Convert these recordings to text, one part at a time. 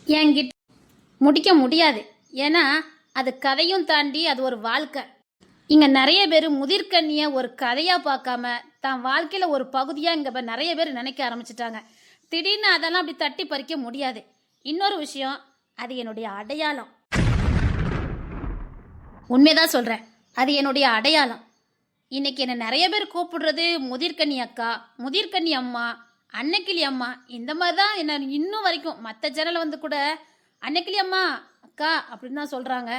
என்கிட்ட முடிக்க முடியாது. ஏன்னா அது கதையும் தாண்டி அது ஒரு வாழ்க்கை. இங்கே நிறைய பேர் முதிர்கண்ணியை ஒரு கதையாக பார்க்காம தான் வாழ்க்கையில் ஒரு பகுதியாக இங்கே நிறைய பேர் நினைக்க ஆரம்பிச்சிட்டாங்க. திடீர்னு அதெல்லாம் அப்படி தட்டி பறிக்க முடியாது. இன்னொரு விஷயம், அது என்னுடைய அடையாளம். உண்மைதான் சொல்கிறேன், அது என்னுடைய அடையாளம். இன்னைக்கு என்னை நிறைய பேர் கூப்பிடுறது முதிர்கண்ணி அக்கா, முதிர்கண்ணி அம்மா, அன்னைக்கிளி அம்மா, இந்த மாதிரி தான் என்ன இன்னும் வரைக்கும். மற்ற சேனலில் வந்து கூட அன்னைக்கிளி அம்மா அக்கா அப்படின்னு தான் சொல்கிறாங்க.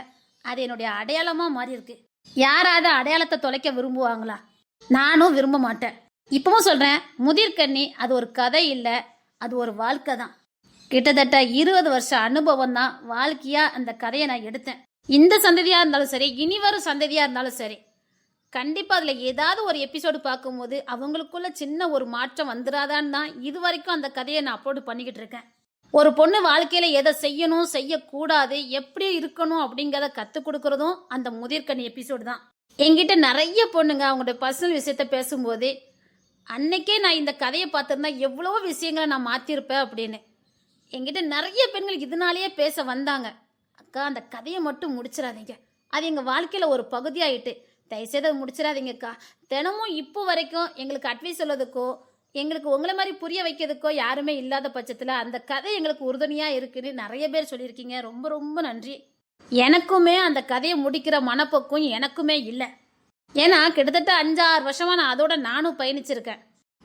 அது என்னுடைய அடையாளமாக மாறி இருக்கு. யாராவது அடையாளத்தை தொலைக்க விரும்புவாங்களா? நானும் விரும்ப மாட்டேன். இப்பவும் சொல்கிறேன், முதிர்கண்ணி அது ஒரு கதை இல்லை, அது ஒரு வாழ்க்கை தான். கிட்டத்தட்ட 20 வருஷம் அனுபவம் தான் வாழ்க்கையாக அந்த கதையை நான் எடுத்தேன். இந்த சந்ததியாக இருந்தாலும் சரி, இனி வரும் சந்ததியாக இருந்தாலும் சரி, கண்டிப்பாக அதில் ஏதாவது ஒரு எபிசோடு பார்க்கும்போது அவங்களுக்குள்ள சின்ன ஒரு மாற்றம் வந்துடாதான்னு தான் இது வரைக்கும் அந்த கதையை நான் அப்லோடு பண்ணிக்கிட்டு இருக்கேன். ஒரு பொண்ணு வாழ்க்கையில் எதை செய்யணும் செய்யக்கூடாது, எப்படி இருக்கணும் அப்படிங்கிறத கற்றுக் கொடுக்குறதும் அந்த முதிர்கண்ணி எபிசோடு தான். என்கிட்ட நிறைய பொண்ணுங்க அவங்களோட பர்சனல் விஷயத்த பேசும்போது, அன்னைக்கே நான் இந்த கதையை பார்த்துருந்தா எவ்வளோ விஷயங்களை நான் மாற்றிருப்பேன் அப்படின்னு என்கிட்ட நிறைய பெண்கள் இதனாலேயே பேச வந்தாங்க. அக்கா, அந்த கதையை மட்டும் முடிச்சிடாதீங்க, அது எங்கள் வாழ்க்கையில் ஒரு பகுதியாகிட்டு, தயவுசெய்து அதை முடிச்சிடாதீங்கக்கா. தினமும் இப்போ வரைக்கும் எங்களுக்கு அட்வைஸ் சொல்லதுக்கோ, எங்களுக்கு உங்களை மாதிரி புரிய வைக்கிறதுக்கோ யாருமே இல்லாத பட்சத்தில் அந்த கதை எங்களுக்கு உறுதுணையாக இருக்குன்னு நிறைய பேர் சொல்லியிருக்கீங்க. ரொம்ப ரொம்ப நன்றி. எனக்குமே அந்த கதையை முடிக்கிற மனப்போக்கும் எனக்குமே இல்லை. ஏன்னா கிட்டத்தட்ட 5-6 வருஷமாக நான் அதோட நானும் பயணிச்சிருக்கேன்.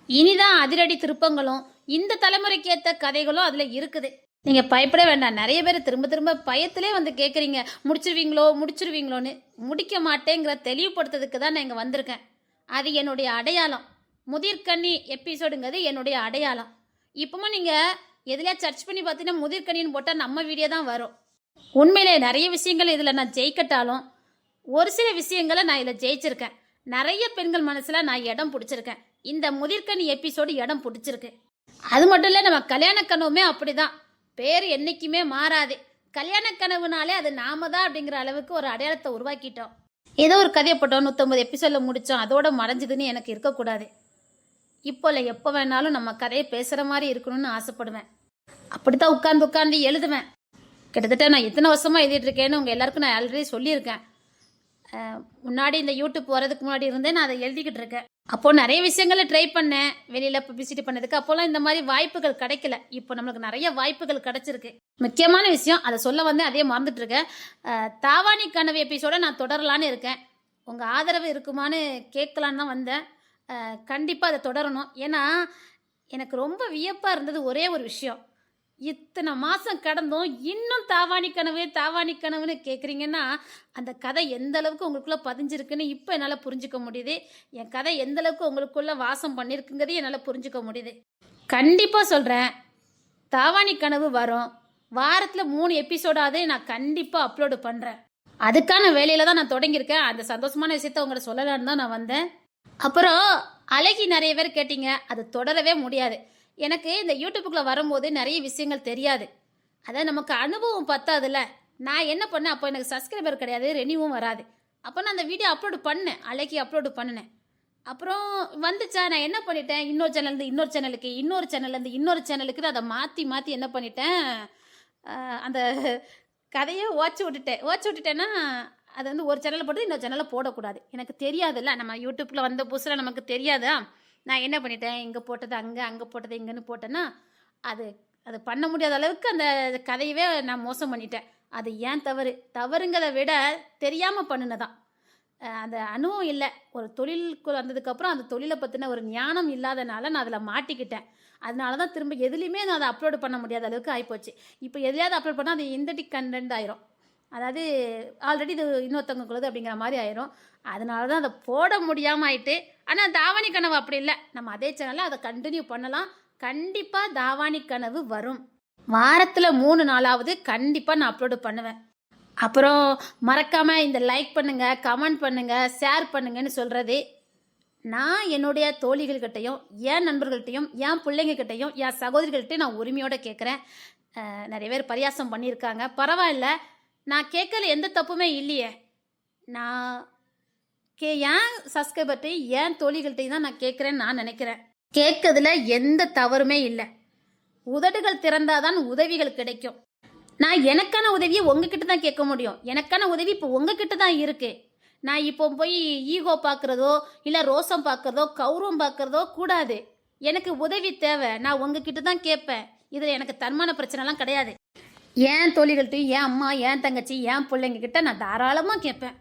இனிதான் அதிரடி திருப்பங்களும் இந்த தலைமுறைக்கு ஏற்ற கதைகளும் அதில் இருக்குது. நீங்கள் பயப்பட வேண்டாம். நிறைய பேர் திரும்ப திரும்ப பயத்திலே வந்து கேட்குறீங்க, முடிச்சிருவீங்களோன்னு. முடிக்க மாட்டேங்கிற தெளிவுபடுத்துறதுக்கு தான் நான் இங்கே வந்திருக்கேன். அது என்னுடைய அடையாளம். முதிர்கண்ணி எபிசோடுங்கிறது என்னுடைய அடையாளம். இப்போவும் நீங்கள் எதுலையா சர்ச் பண்ணி பார்த்தீங்கன்னா முதிர்கண்ணின்னு போட்டால் நம்ம வீடியோ தான் வரும். உண்மையிலே நிறைய விஷயங்கள் இதில் நான் ஜெயிக்கட்டாலும் ஒரு சில விஷயங்களை நான் இதில் ஜெயிச்சிருக்கேன். நிறைய பெண்கள் மனசில் நான் இடம் பிடிச்சிருக்கேன். இந்த முதிர்கண்ணி எபிசோடு இடம் பிடிச்சிருக்கு. அது மட்டும் இல்லை, நம்ம கல்யாண கனவுமே அப்படிதான். பேர் என்றைக்குமே மாறாது. கல்யாண கனவுனாலே அது நாம தான் அப்படிங்கிற அளவுக்கு ஒரு அடையாளத்தை உருவாக்கிட்டோம். ஏதோ ஒரு கதையை போட்டோம், 150 எபிசோடில் முடித்தோம், அதோட மறைஞ்சதுன்னு எனக்கு இருக்கக்கூடாது. இப்போ இல்லை, எப்போ வேணாலும் நம்ம கதையை பேசுகிற மாதிரி இருக்கணும்னு ஆசைப்படுவேன். அப்படித்தான் உட்காந்து எழுதுவேன். கிட்டத்தட்ட நான் எத்தனை வருஷமாக எழுதிட்டு இருக்கேன்னு உங்கள் எல்லாருக்கும் நான் ஆல்ரெடி சொல்லியிருக்கேன். முன்னாடி இந்த யூடியூப் வரதுக்கு முன்னாடி இருந்தே நான் அதை எழுதிக்கிட்டு இருக்கேன். அப்போது நிறைய விஷயங்களை ட்ரை பண்ணேன், வெளியில் பப்ளிசிட்டி பண்ணதுக்கு. அப்போலாம் இந்த மாதிரி வாய்ப்புகள் கிடைக்கல. இப்போ நம்மளுக்கு நிறைய வாய்ப்புகள் கிடைச்சிருக்கு. முக்கியமான விஷயம் அதை சொல்ல வந்து அதே மறந்துட்டு இருக்கேன். தாவாணி கனவு எபிசோட நான் தொடரலான்னு இருக்கேன். உங்கள் ஆதரவு இருக்குமான்னு கேட்கலான்னு தான் வந்தேன். கண்டிப்பாக அதை தொடரணும். ஏன்னா எனக்கு ரொம்ப வியப்பாக இருந்தது ஒரே ஒரு விஷயம், இத்தனை மாதம் கடந்தும் இன்னும் தாவாணி கனவுன்னு கேட்குறீங்கன்னா அந்த கதை எந்த அளவுக்கு உங்களுக்குள்ளே பதிஞ்சிருக்குன்னு இப்போ என்னால் புரிஞ்சுக்க முடியுது. என் கதை எந்த அளவுக்கு உங்களுக்குள்ளே வாசம் பண்ணியிருக்குங்கிறதையும் என்னால் புரிஞ்சுக்க முடியுது. கண்டிப்பாக சொல்கிறேன், தாவாணி கனவு வரும். வாரத்தில் 3 எபிசோடாவது நான் கண்டிப்பாக அப்லோடு பண்ணுறேன். அதுக்கான வேலையில் தான் நான் தொடங்கியிருக்கேன். அந்த சந்தோஷமான விஷயத்த உங்கள்கிட்ட சொல்லலான்னு தான் நான் வந்தேன். அப்புறம் அழகி நிறைய பேர் கேட்டீங்க, அது தொடரவே முடியாது. எனக்கு இந்த யூடியூப்புக்குள்ளே வரும்போது நிறைய விஷயங்கள் தெரியாது. அதான் நமக்கு அனுபவம் பத்தாதுல்ல. நான் என்ன பண்ணேன், அப்போ எனக்கு சப்ஸ்கிரைபர் கிடையாது, ரெனிவும் வராது. அப்போ நான் அந்த வீடியோ அப்லோடு பண்ணேன், அழகி அப்லோடு பண்ணினேன். அப்புறம் வந்துச்சா, நான் என்ன பண்ணிட்டேன், இன்னொரு சேனல்லேருந்து இன்னொரு சேனலுக்கு, இன்னொரு சேனல்லேருந்து இன்னொரு சேனலுக்கு அதை மாற்றி என்ன பண்ணிட்டேன், அந்த கதையை ஓச்சு விட்டுட்டேன்னா அது வந்து ஒரு சேனலில் போட்டு இன்னொரு சேனலில் போடக்கூடாது. எனக்கு தெரியாதுல்ல, நம்ம யூடியூப்பில் வந்த புதுசில் நமக்கு தெரியாதா. நான் என்ன பண்ணிட்டேன், இங்கே போட்டது அங்கே போட்டது இங்கேன்னு போட்டேன்னா அது அது பண்ண முடியாத அளவுக்கு அந்த கதையவே நான் மோசம் பண்ணிட்டேன். அது ஏன் தவறுங்கிறத விட தெரியாமல் பண்ணினதான். அந்த அனுபவம் இல்லை. ஒரு தொழிலுக்கு வந்ததுக்கப்புறம் அந்த தொழிலை பற்றின ஒரு ஞானம் இல்லாதனால நான் அதில் மாட்டிக்கிட்டேன். அதனால தான் திரும்ப எதுலேயுமே நான் அதை அப்லோடு பண்ண முடியாத அளவுக்கு ஆகிப்போச்சு. இப்போ எதுலையாவது அப்லோட் பண்ணால் அது இந்தடிக் கண்டென்ட் ஆயிரும். அதாவது ஆல்ரெடி இது இன்னொருத்தவங்களுக்குள்ளது அப்படிங்கிற மாதிரி ஆயிரும். அதனால தான் அதை போட முடியாமல் ஆயிட்டு. ஆனால் தாவாணி கனவு அப்படி இல்லை, நம்ம அதே சேனலில் அதை கண்டினியூ பண்ணலாம். கண்டிப்பாக தாவாணி கனவு வரும். வாரத்தில் 3 நாளாவது கண்டிப்பாக நான் அப்லோடு பண்ணுவேன். அப்புறம் மறக்காமல் இந்த லைக் பண்ணுங்கள், கமெண்ட் பண்ணுங்கள், ஷேர் பண்ணுங்கன்னு சொல்கிறது நான் என்னுடைய தோழிகள்கிட்டையும், என் நண்பர்கள்ட்டையும், என் பிள்ளைங்கக்கிட்டையும், என் சகோதரிகள்கிட்டையும் நான் உரிமையோடு கேட்குறேன். நிறைய பேர் பரியாசம் பண்ணியிருக்காங்க, பரவாயில்ல. நான் கேட்கல, எந்த தப்புமே இல்லையே. நான் ஏன் சப்ஸ்கிரைபர்ட்டையும் ஏன் தோழிகள்கிட்டையும் தான் நான் கேட்குறேன்னு நான் நினைக்கிறேன். கேட்கறதுல எந்த தவறுமே இல்லை. உதடுகள் திறந்தாதான் உதவிகள் கிடைக்கும். நான் எனக்கான உதவியை உங்ககிட்ட தான் கேட்க முடியும். எனக்கான உதவி இப்போ உங்ககிட்ட தான் இருக்கு. நான் இப்போ போய் ஈகோ பார்க்குறதோ இல்லை ரோசம் பார்க்குறதோ கௌரவம் பார்க்குறதோ கூடாது. எனக்கு உதவி தேவை. நான் உங்ககிட்ட தான் கேட்பேன். இதில் எனக்கு தன்மான பிரச்சனைலாம் கிடையாது. என் தோழிகள்கிட்டையும் என் அம்மா என் தங்கச்சி என் பிள்ளைங்க கிட்ட நான் தாராளமாக கேட்பேன்.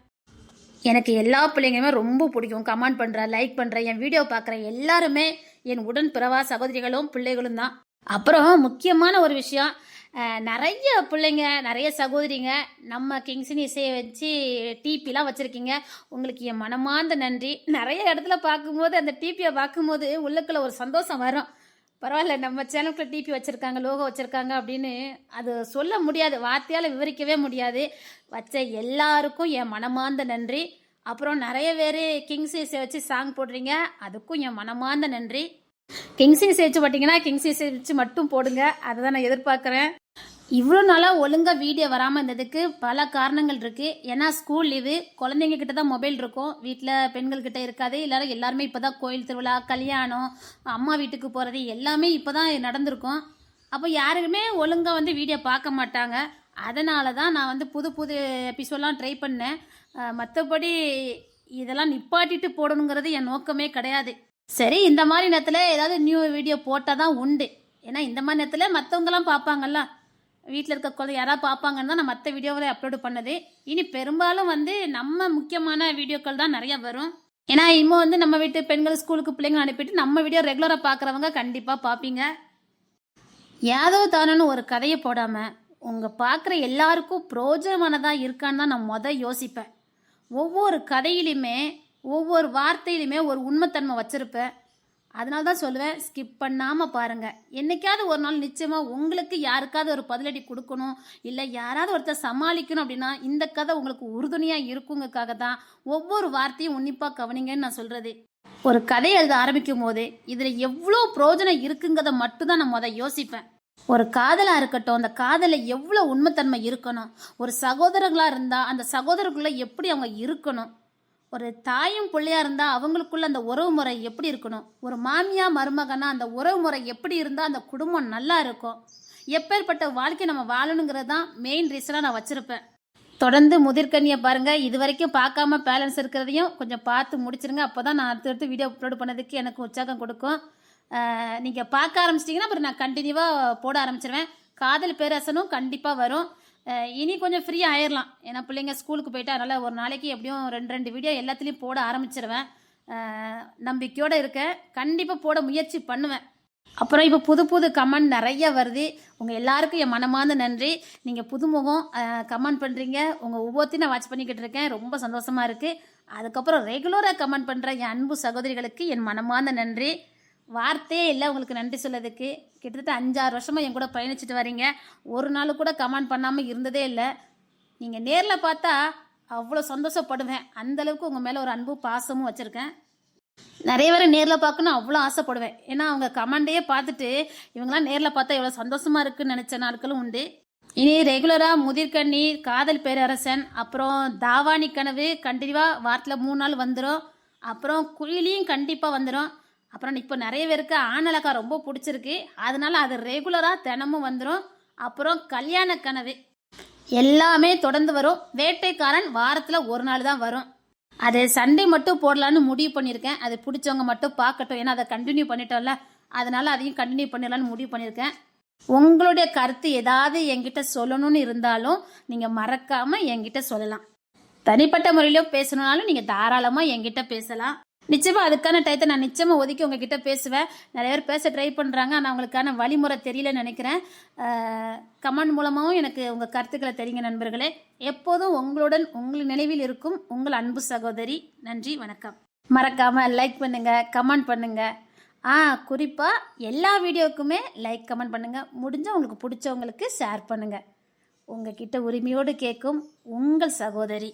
எனக்கு எல்லா பிள்ளைங்களுமே ரொம்ப பிடிக்கும். கமெண்ட் பண்ணுற, லைக் பண்ணுற, என் வீடியோ பார்க்குற எல்லாருமே என் உடன் பிறவா சகோதரிகளும் பிள்ளைகளும் தான். அப்புறம் முக்கியமான ஒரு விஷயம், நிறைய பிள்ளைங்க நிறைய சகோதரிங்க நம்ம கிங்ஸ்னு இசையை வச்சு டிபிலாம் வச்சுருக்கீங்க. உங்களுக்கு என் மனமார்ந்த நன்றி. நிறைய இடத்துல பார்க்கும்போது அந்த டிபியை பார்க்கும்போது உள்ளுக்குள்ள ஒரு சந்தோஷம் வரும். பரவாயில்ல, நம்ம சேனலுக்குள்ள டிபி வச்சுருக்காங்க, லோகோ வச்சுருக்காங்க அப்படின்னு அது சொல்ல முடியாது, வார்த்தையால் விவரிக்கவே முடியாது. வச்ச எல்லாருக்கும் என் மனமார்ந்த நன்றி. அப்புறம் நிறைய பேர் கிங்ஸ் இசை வச்சு சாங் போடுறீங்க, அதுக்கும் என் மனமார்ந்த நன்றி. கிங்ஸ் இசை வச்சு பார்த்தீங்கன்னா கிங்ஸ் இசை வச்சு மட்டும் போடுங்க, அதை தான் நான் எதிர்பார்க்குறேன். இவ்வளோ நாளாக ஒழுங்காக வீடியோ வராமல் இருந்ததுக்கு பல காரணங்கள் இருக்குது. ஏன்னா ஸ்கூல் லீவு, குழந்தைங்க கிட்ட தான் மொபைல் இருக்கும், வீட்டில் பெண்கள் கிட்ட இருக்காது. எல்லாருமே இப்போ தான் கோயில் திருவிழா, கல்யாணம், அம்மா வீட்டுக்கு போகிறது எல்லாமே இப்போ தான் நடந்திருக்கும். அப்போ யாருக்குமே ஒழுங்காக வந்து வீடியோ பார்க்க மாட்டாங்க. அதனால தான் நான் வந்து புது புது எபிசோட்லாம் ட்ரை பண்ணேன். மற்றபடி இதெல்லாம் நிப்பாட்டிட்டு போடணுங்கிறது என் நோக்கமே கிடையாது. சரி, இந்த மாதிரி நேரத்தில் ஏதாவது நியூ வீடியோ போட்டால் தான் உண்டு. ஏன்னா இந்த மாதிரி நேரத்தில் மற்றவங்களாம் பார்ப்பாங்கல்ல, வீட்டில் இருக்க குழந்தை யாராவது பார்ப்பாங்கன்னு தான் நான் மற்ற வீடியோவில் அப்லோடு பண்ணது. இனி பெரும்பாலும் வந்து நம்ம முக்கியமான வீடியோக்கள் தான் நிறையா வரும். ஏன்னா இன்னும் வந்து நம்ம வீட்டு பெண்கள் ஸ்கூலுக்கு பிள்ளைங்க அனுப்பிட்டு நம்ம வீடியோ ரெகுலராக பார்க்குறவங்க கண்டிப்பாக பார்ப்பீங்க. ஏதோ தானோன்னு ஒரு கதையை போடாமல் உங்கள் பார்க்குற எல்லாருக்கும் பிரோஜனமானதாக இருக்கான்னு தான் நான் யோசிப்பேன். ஒவ்வொரு கதையிலுமே ஒவ்வொரு வார்த்தையிலுமே ஒரு உண்மைத்தன்மை வச்சுருப்பேன். அதனால தான் சொல்லுவேன், ஸ்கிப் பண்ணாமல் பாருங்கள். என்றைக்காவது ஒரு நாள் நிச்சயமாக உங்களுக்கு யாருக்காவது ஒரு பதிலடி கொடுக்கணும், இல்லை யாராவது ஒருத்தர் சமாளிக்கணும் அப்படின்னா இந்த கதை உங்களுக்கு உறுதுணையாக இருக்குங்கக்காக தான் ஒவ்வொரு வார்த்தையும் உன்னிப்பாக கவனிங்கன்னு நான் சொல்கிறது. ஒரு கதை எழுத ஆரம்பிக்கும் போது இதில் எவ்வளோ பிரோஜனம் இருக்குங்கிறத மட்டும்தான் நான் யோசிப்பேன். ஒரு காதலாக இருக்கட்டும், அந்த காதலில் எவ்வளோ உண்மைத்தன்மை இருக்கணும், ஒரு சகோதரர்களாக இருந்தால் அந்த சகோதரர்களை எப்படி அவங்க இருக்கணும், ஒரு தாயும் பிள்ளையாக இருந்தால் அவங்களுக்குள்ள அந்த உறவு முறை எப்படி இருக்கணும், ஒரு மாமியா மருமகனா அந்த உறவு முறை எப்படி இருந்தால் அந்த குடும்பம் நல்லா இருக்கும், எப்பேற்பட்ட வாழ்க்கை நம்ம வாழணுங்கிறது தான் மெயின் ரீசனாக நான் வச்சுருப்பேன். தொடர்ந்து முதிர்கண்ணியை பாருங்கள். இது வரைக்கும் பார்க்காம பேலன்ஸ் இருக்கிறதையும் கொஞ்சம் பார்த்து முடிச்சிருங்க. அப்போ தான் நான் அடுத்தடுத்து வீடியோ அப்லோடு பண்ணதுக்கு எனக்கு உற்சாகம் கொடுக்கும். நீங்கள் பார்க்க ஆரம்பிச்சிட்டிங்கன்னா அப்புறம் நான் கண்டினியூவாக போட ஆரம்பிச்சிருவேன். காதல் பேரரசனும் கண்டிப்பாக வரும். இனி கொஞ்சம் ஃப்ரீயாக ஆயிடலாம், ஏன்னா பிள்ளைங்க ஸ்கூலுக்கு போயிட்டு அதனால் ஒரு நாளைக்கு எப்படியும் 2 வீடியோ எல்லாத்துலேயும் போட ஆரம்பிச்சிருவேன். நம்பிக்கையோடு இருக்கேன், கண்டிப்பாக போட முயற்சி பண்ணுவேன். அப்புறம் இப்போ புது புது கமெண்ட் நிறைய வருது. உங்கள் எல்லாருக்கும் என் மனமார்ந்த நன்றி. நீங்கள் புதுமுகம் கமெண்ட் பண்ணுறீங்க, உங்கள் ஒவ்வொருத்தையும் நான் வாட்ச் பண்ணிக்கிட்டு இருக்கேன், ரொம்ப சந்தோஷமாக இருக்குது. அதுக்கப்புறம் ரெகுலராக கமெண்ட் பண்ணுற என் அன்பு சகோதரிகளுக்கு என் மனமார்ந்த நன்றி. வார்த்தையே இல்லை உங்களுக்கு நன்றி சொல்லதுக்கு. கிட்டத்தட்ட 5-6 வருஷமாக என் கூட பயணிச்சுட்டு வரீங்க, ஒரு நாள் கூட கமெண்ட் பண்ணாமல் இருந்ததே இல்லை. நீங்கள் நேரில் பார்த்தா அவ்வளோ சந்தோஷப்படுவேன். அந்தளவுக்கு உங்கள் மேலே ஒரு அன்பு பாசமும் வச்சுருக்கேன். நிறைய பேரை நேரில் பார்க்கணும் அவ்வளோ ஆசைப்படுவேன். ஏன்னா அவங்க கமெண்டையே பார்த்துட்டு இவங்களாம் நேரில் பார்த்தா எவ்வளோ சந்தோஷமாக இருக்குன்னு நினச்ச நாட்களும் உண்டு. இனி ரெகுலராக முதிர்கண்ணி, காதல் பேரரசன், அப்புறம் தாவாணி கனவு கண்டிப்பாக வாரத்தில் 3 நாள் வந்துடும். அப்புறம் குயிலியும் கண்டிப்பாக வந்துடும். அப்புறம் இப்போ நிறைய பேருக்கு ஆணழகா ரொம்ப பிடிச்சிருக்கு, அதனால அது ரெகுலராக தினமும் வந்துடும். அப்புறம் கல்யாண கனவு எல்லாமே தொடர்ந்து வரும். வேட்டைக்காரன் வாரத்தில் 1 நாள் தான் வரும். அது சண்டே மட்டும் போடலான்னு முடிவு பண்ணியிருக்கேன். அது பிடிச்சவங்க மட்டும் பார்க்கட்டும், ஏன்னா அதை கண்டினியூ பண்ணிட்டோம்ல, அதனால அதையும் கண்டினியூ பண்ணிடலான்னு முடிவு பண்ணியிருக்கேன். உங்களுடைய கருத்து ஏதாவது என்கிட்ட சொல்லணும்னு இருந்தாலும் நீங்கள் மறக்காமல் என்கிட்ட சொல்லலாம். தனிப்பட்ட முறையிலும் பேசணுன்னாலும் நீங்கள் தாராளமாக என்கிட்ட பேசலாம். நிச்சயமாக அதுக்கான டயத்தை நான் நிச்சயமாக ஒதுக்கி உங்ககிட்ட பேசுவேன். நிறைய பேர் பேச ட்ரை பண்ணுறாங்க, ஆனால் அவங்களுக்கான வழிமுறை தெரியலன்னு நினைக்கிறேன். கமெண்ட் மூலமாகவும் எனக்கு உங்கள் கருத்துக்களை தெரியுங்க நண்பர்களே. எப்போதும் உங்களுடன் உங்கள் நினைவில் இருக்கும் உங்கள் அன்பு சகோதரி. நன்றி, வணக்கம். மறக்காமல் லைக் பண்ணுங்கள், கமெண்ட் பண்ணுங்கள். குறிப்பாக எல்லா வீடியோக்குமே லைக் கமெண்ட் பண்ணுங்கள். முடிஞ்சால் உங்களுக்கு பிடிச்சவங்களுக்கு ஷேர் பண்ணுங்கள். உங்ககிட்ட உரிமையோடு கேட்கும் உங்கள் சகோதரி.